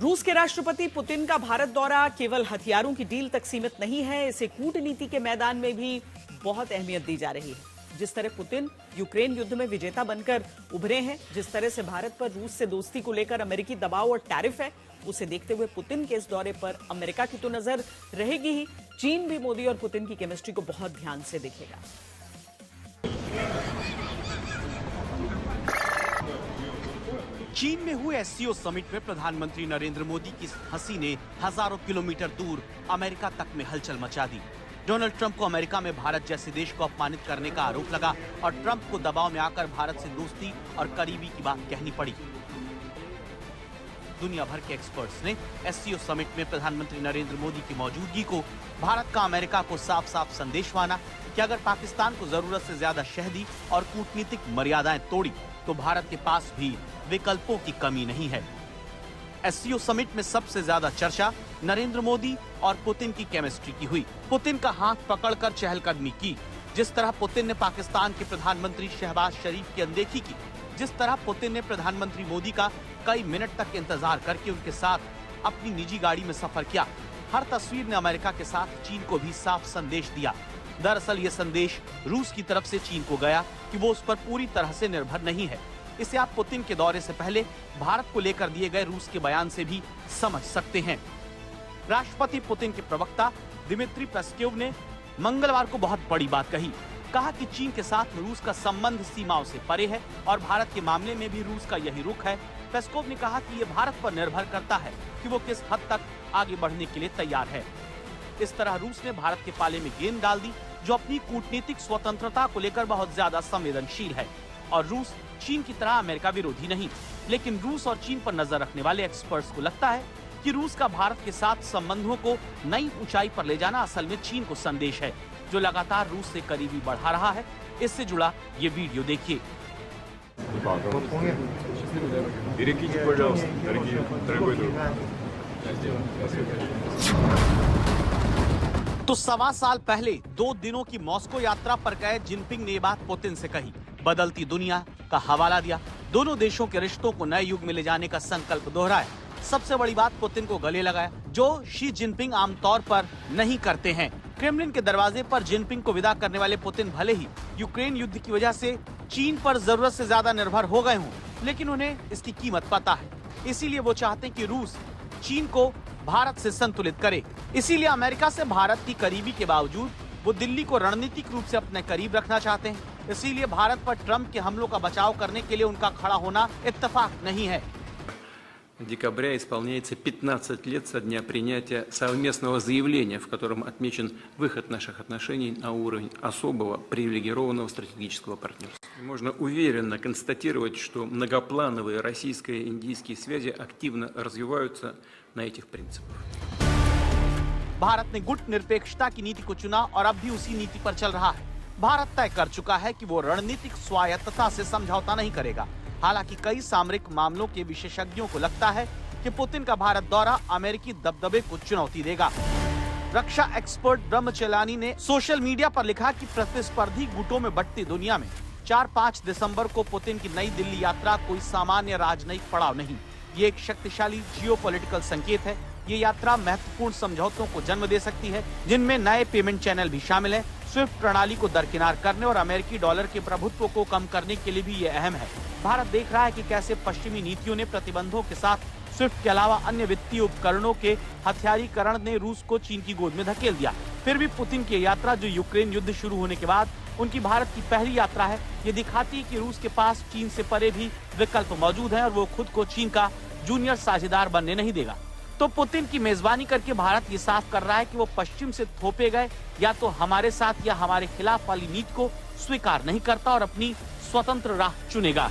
रूस के राष्ट्रपति पुतिन का भारत दौरा केवल हथियारों की डील तक सीमित नहीं है, इसे कूटनीति के मैदान में भी बहुत अहमियत दी जा रही है। जिस तरह पुतिन यूक्रेन युद्ध में विजेता बनकर उभरे हैं, जिस तरह से भारत पर रूस से दोस्ती को लेकर अमेरिकी दबाव और टैरिफ है, उसे देखते हुए पुतिन के इस दौरे पर अमेरिका की तो नजर रहेगी ही, चीन भी मोदी और पुतिन की केमिस्ट्री को बहुत ध्यान से देखेगा। चीन में हुए एससीओ समिट में प्रधानमंत्री नरेंद्र मोदी की हंसी ने हजारों किलोमीटर दूर अमेरिका तक में हलचल मचा दी। डोनाल्ड ट्रंप को अमेरिका में भारत जैसे देश को अपमानित करने का आरोप लगा और ट्रंप को दबाव में आकर भारत से दोस्ती और करीबी की बात कहनी पड़ी। दुनिया भर के एक्सपर्ट्स ने एससीओ समिट में प्रधानमंत्री नरेंद्र मोदी की मौजूदगी को भारत का अमेरिका को साफ साफ संदेश माना कि अगर पाकिस्तान को जरूरत से ज्यादा शह दी और कूटनीतिक मर्यादाएं तोड़ी तो भारत के पास भी विकल्पों की कमी नहीं है। एससीओ समिट में सबसे ज्यादा चर्चा नरेंद्र मोदी और पुतिन की केमिस्ट्री की हुई। पुतिन का हाथ पकड़कर चहलकदमी की। जिस तरह पुतिन ने पाकिस्तान के प्रधानमंत्री शहबाज शरीफ की अनदेखी की, जिस तरह पुतिन ने प्रधानमंत्री मोदी का कई मिनट तक इंतजार करके उनके साथ अपनी निजी गाड़ी में सफर किया, हर तस्वीर ने अमेरिका के साथ चीन को भी साफ संदेश दिया। दरअसल ये संदेश रूस की तरफ से चीन को गया कि वो उस पर पूरी तरह से निर्भर नहीं है। इसे आप पुतिन के दौरे से पहले भारत को लेकर दिए गए रूस के बयान से भी समझ सकते हैं। राष्ट्रपति पुतिन के प्रवक्ता दिमित्री पेस्कोव ने मंगलवार को बहुत बड़ी बात कही। कहा कि चीन के साथ रूस का संबंध सीमाओं से परे है और भारत के मामले में भी रूस का यही रुख है। पेस्कोव ने कहा कि ये भारत पर निर्भर करता है कि वो किस हद तक आगे बढ़ने के लिए तैयार है। इस तरह रूस ने भारत के पाले में गेंद डाल दी, जो अपनी कूटनीतिक स्वतंत्रता को लेकर बहुत ज्यादा संवेदनशील है। और रूस चीन की तरह अमेरिका विरोधी नहीं, लेकिन रूस और चीन पर नजर रखने वाले एक्सपर्ट्स को लगता है कि रूस का भारत के साथ संबंधों को नई ऊंचाई पर ले जाना असल में चीन को संदेश है, जो लगातार रूस से करीबी बढ़ा रहा है। इससे जुड़ा ये वीडियो देखिए। तो 1.25 साल पहले 2 दिनों की मॉस्को यात्रा पर गए जिनपिंग ने ये बात पुतिन से कही, बदलती दुनिया का हवाला दिया, दोनों देशों के रिश्तों को नए युग में ले जाने का संकल्प दोहराया। सबसे बड़ी बात, पुतिन को गले लगाया, जो शी जिनपिंग आमतौर पर नहीं करते हैं। क्रेमलिन के दरवाजे पर जिनपिंग को विदा करने वाले पुतिन भले ही यूक्रेन युद्ध की वजह से चीन पर जरूरत से ज्यादा निर्भर हो गए हों, लेकिन उन्हें इसकी कीमत पता है। इसीलिए वो चाहते हैं कि रूस चीन को भारत से संतुलित करे। इसीलिए अमेरिका से भारत की करीबी के बावजूद वो दिल्ली को रणनीतिक रूप से अपने करीब रखना चाहते हैं। इसीलिए भारत पर ट्रंप के हमलों का बचाव करने के लिए उनका खड़ा होना इत्तेफाक नहीं है। Декабря исполняется 15 лет со дня принятия совместного заявления, в котором отмечен выход наших отношений на уровень особого привилегированного стратегического партнерства. Можно уверенно констатировать, что многоплановые российско-индийские связи активно развиваются на этих принципах. भारत ने गुट निरपेक्षता की नीति को चुना और अब भी उसी नीति पर चल रहा है। भारत तय कर चुका है कि वो रणनीतिक स्वायत्तता से समझौता नहीं करेगा। हालांकि कई सामरिक मामलों के विशेषज्ञों को लगता है कि पुतिन का भारत दौरा अमेरिकी दबदबे को चुनौती देगा। रक्षा एक्सपर्ट ब्रह्मचलानी ने सोशल मीडिया पर लिखा कि प्रतिस्पर्धी गुटों में बंटती दुनिया में 4-5 दिसंबर को पुतिन की नई दिल्ली यात्रा कोई सामान्य राजनयिक पड़ाव नहीं, ये एक शक्तिशाली जियोपॉलिटिकल संकेत है। ये यात्रा महत्वपूर्ण समझौतों को जन्म दे सकती है, जिनमें नए पेमेंट चैनल भी शामिल हैं। स्विफ्ट प्रणाली को दरकिनार करने और अमेरिकी डॉलर के प्रभुत्व को कम करने के लिए भी ये अहम है। भारत देख रहा है कि कैसे पश्चिमी नीतियों ने प्रतिबंधों के साथ स्विफ्ट के अलावा अन्य वित्तीय उपकरणों के हथियारीकरण ने रूस को चीन की गोद में धकेल दिया। फिर भी पुतिन की यात्रा, जो यूक्रेन युद्ध शुरू होने के बाद उनकी भारत की पहली यात्रा है, ये दिखाती है कि रूस के पास चीन से परे भी विकल्प मौजूद हैं और वो खुद को चीन का जूनियर साझेदार बनने नहीं देगा। तो पुतिन की मेजबानी करके भारत ये साफ कर रहा है कि वो पश्चिम से थोपे गए या तो हमारे साथ या हमारे खिलाफ वाली नीति को स्वीकार नहीं करता और अपनी स्वतंत्र राह चुनेगा।